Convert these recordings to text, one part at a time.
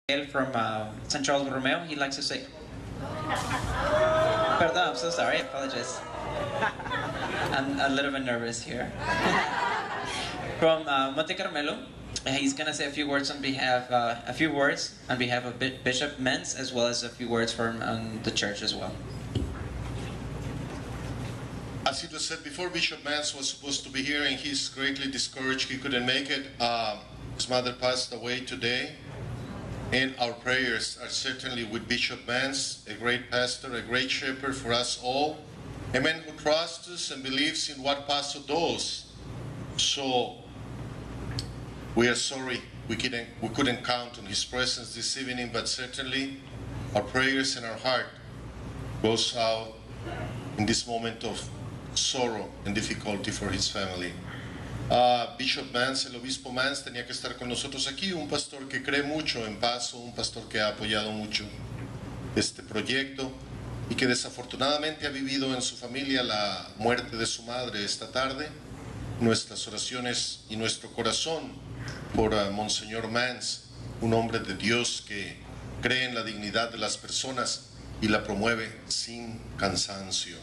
From San Charles Romeo, he likes to say, perdón, I'm so sorry, I apologize. I'm a little bit nervous here. From Monte Carmelo, he's gonna say a few words on behalf of Bishop Menz, as well as a few words from the church as well. As it was said before, Bishop Menz was supposed to be here and he's greatly discouraged he couldn't make it. His mother passed away today. And our prayers are certainly with Bishop Menz, a great pastor, a great shepherd for us all, a man who trusts us and believes in what Pastor does. So we are sorry we couldn't count on his presence this evening, but certainly our prayers and our heart goes out in this moment of sorrow and difficulty for his family. Bishop Menz, el obispo Menz, tenía que estar con nosotros aquí, un pastor que cree mucho en Paso, un pastor que ha apoyado mucho este proyecto y que desafortunadamente ha vivido en su familia la muerte de su madre esta tarde. Nuestras oraciones y nuestro corazón por Monseñor Menz, un hombre de Dios que cree en la dignidad de las personas y la promueve sin cansancio.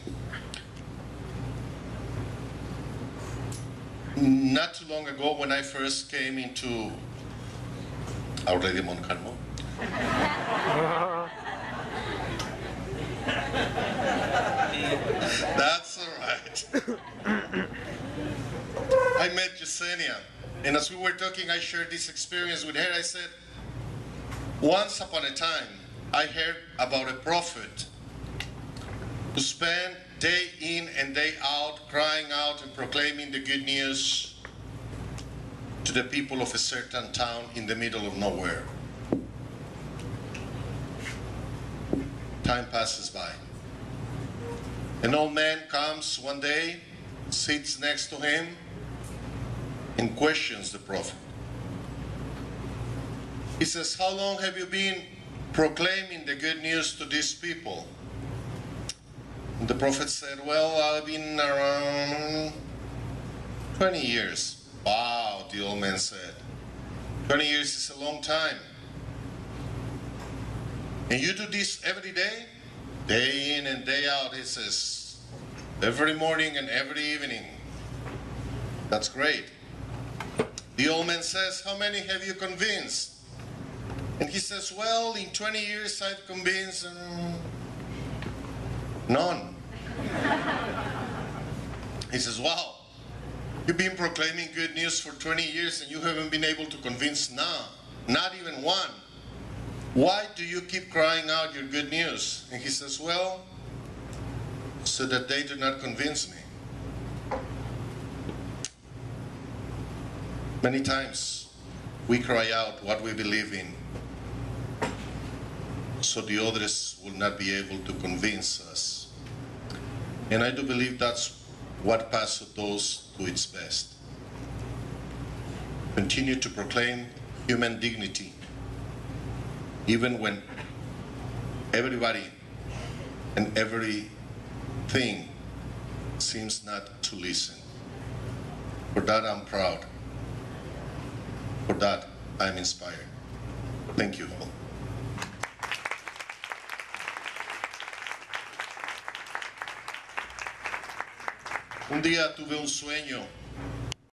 Not too long ago, when I first came into Our Lady of Moncarmo, that's all right. I met Yesenia, and as we were talking, I shared this experience with her. I said, once upon a time, I heard about a prophet who spent day in and day out, crying out and proclaiming the good news to the people of a certain town in the middle of nowhere. Time passes by. An old man comes one day, sits next to him, and questions the prophet. He says, "How long have you been proclaiming the good news to these people?" And the prophet said, "Well, I've been around 20 years. Wow, the old man said. 20 years is a long time. And you do this every day? Day in and day out, he says. Every morning and every evening. That's great." The old man says, "How many have you convinced?" And he says, "Well, in 20 years I've convinced none." He says, "Wow, you've been proclaiming good news for 20 years and you haven't been able to convince not even one. Why do you keep crying out your good news?" And he says, "Well, so that they do not convince me." Many times we cry out what we believe in so the others will not be able to convince us. And I do believe that's what Paso does to its best. Continue to proclaim human dignity, even when everybody and everything seems not to listen. For that I'm proud. For that I'm inspired. Thank you all. Un día tuve un sueño